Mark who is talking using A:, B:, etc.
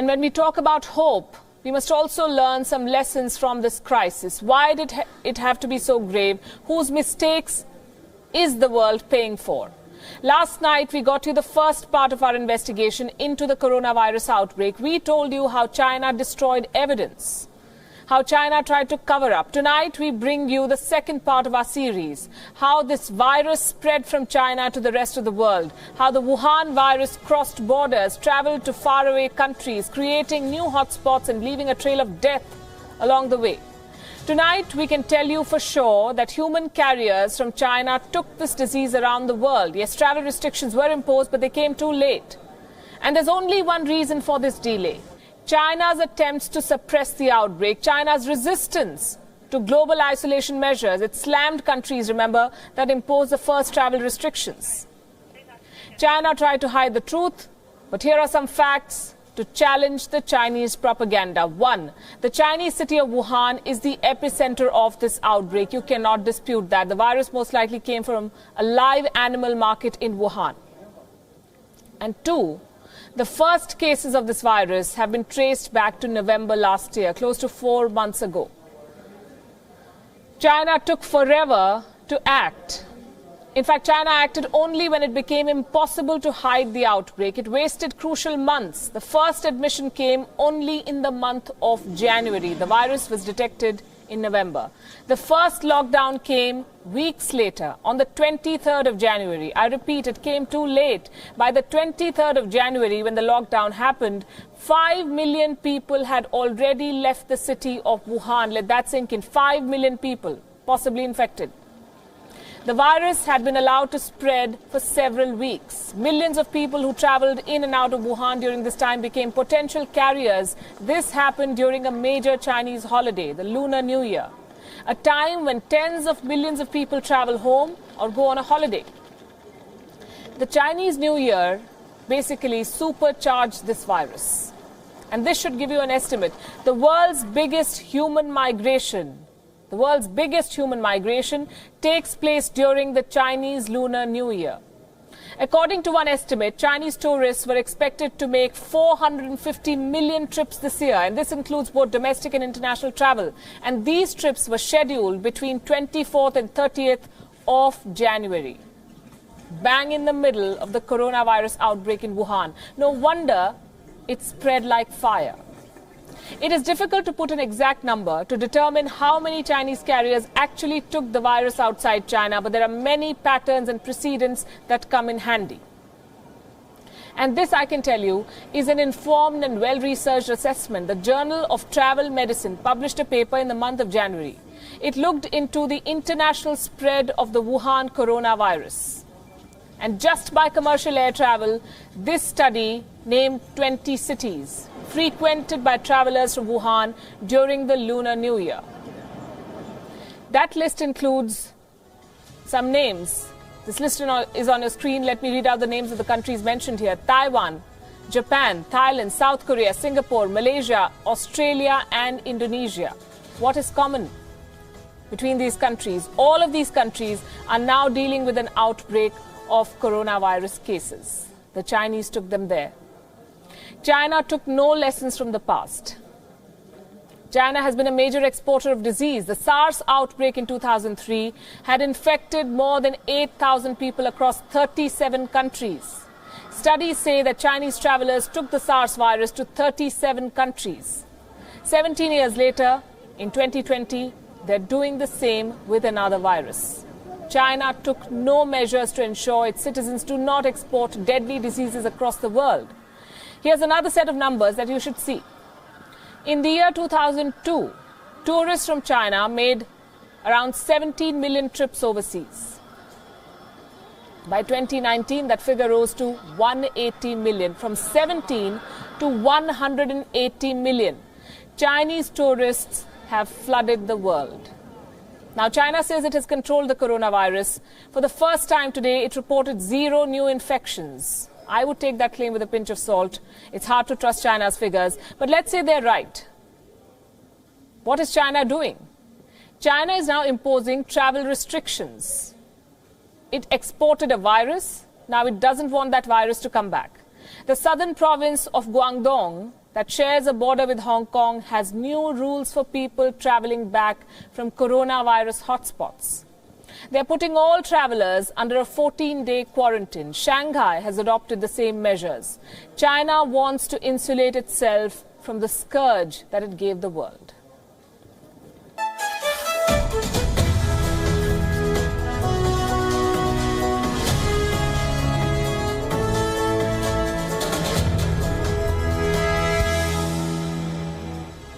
A: And when we talk about hope, we must also learn some lessons from this crisis. Why did it have to be so grave? Whose mistakes is the world paying for? Last night, we got you the first part of our investigation into the coronavirus outbreak. We told you how China destroyed evidence, how China tried to cover up. Tonight, we bring you the second part of our series, how this virus spread from China to the rest of the world, how the Wuhan virus crossed borders, traveled to faraway countries, creating new hotspots and leaving a trail of death along the way. Tonight, we can tell you for sure that human carriers from China took this disease around the world. Yes, travel restrictions were imposed, but they came too late. And there's only one reason for this delay: China's attempts to suppress the outbreak, China's resistance to global isolation measures. It slammed countries, remember, that imposed the first travel restrictions. China tried to hide the truth, but here are some facts to challenge the Chinese propaganda. One, the Chinese city of Wuhan is the epicenter of this outbreak. You cannot dispute that. The virus most likely came from a live animal market in Wuhan. And two, the first cases of this virus have been traced back to November last year, close to 4 months ago. China took forever to act. In fact, China acted only when it became impossible to hide the outbreak. It wasted crucial months. The first admission came only in the month of January. The virus was detected in November. The first lockdown came weeks later, on the 23rd of January. I repeat, it came too late. By the 23rd of January, when the lockdown happened, 5 million people had already left the city of Wuhan. Let that sink in. 5 million people possibly infected. The virus had been allowed to spread for several weeks. Millions of people who traveled in and out of Wuhan during this time became potential carriers. This happened during a major Chinese holiday, the Lunar New Year, a time when tens of millions of people travel home or go on a holiday. The Chinese New Year basically supercharged this virus. And this should give you an estimate. The world's biggest human migration takes place during the Chinese Lunar New Year. According to one estimate, Chinese tourists were expected to make 450 million trips this year, and this includes both domestic and international travel. And these trips were scheduled between 24th and 30th of January, bang in the middle of the coronavirus outbreak in Wuhan. No wonder it spread like fire. It is difficult to put an exact number to determine how many Chinese carriers actually took the virus outside China, but there are many patterns and precedents that come in handy. And this, I can tell you, is an informed and well-researched assessment. The Journal of Travel Medicine published a paper in the month of January. It looked into the international spread of the Wuhan coronavirus. And just by commercial air travel, this study named 20 cities frequented by travelers from Wuhan during the Lunar New Year. That list includes some names. This list is on your screen. Let me read out the names of the countries mentioned here: Taiwan, Japan, Thailand, South Korea, Singapore, Malaysia, Australia, and Indonesia. What is common between these countries? All of these countries are now dealing with an outbreak of coronavirus cases. The Chinese took them there. China took no lessons from the past. China has been a major exporter of disease. The SARS outbreak in 2003 had infected more than 8,000 people across 37 countries. Studies say that Chinese travelers took the SARS virus to 37 countries. 17 years later, in 2020, they're doing the same with another virus. China took no measures to ensure its citizens do not export deadly diseases across the world. Here's another set of numbers that you should see. In the year 2002, tourists from China made around 17 million trips overseas. By 2019, that figure rose to 180 million, from 17 to 180 million. Chinese tourists have flooded the world. Now, China says it has controlled the coronavirus. For the first time today, it reported 0 new infections. I would take that claim with a pinch of salt. It's hard to trust China's figures, but let's say they're right. What is China doing? China is now imposing travel restrictions. It exported a virus. Now it doesn't want that virus to come back. The southern province of Guangdong that shares a border with Hong Kong, has new rules for people travelling back from coronavirus hotspots. They're putting all travellers under a 14-day quarantine. Shanghai has adopted the same measures. China wants to insulate itself from the scourge that it gave the world.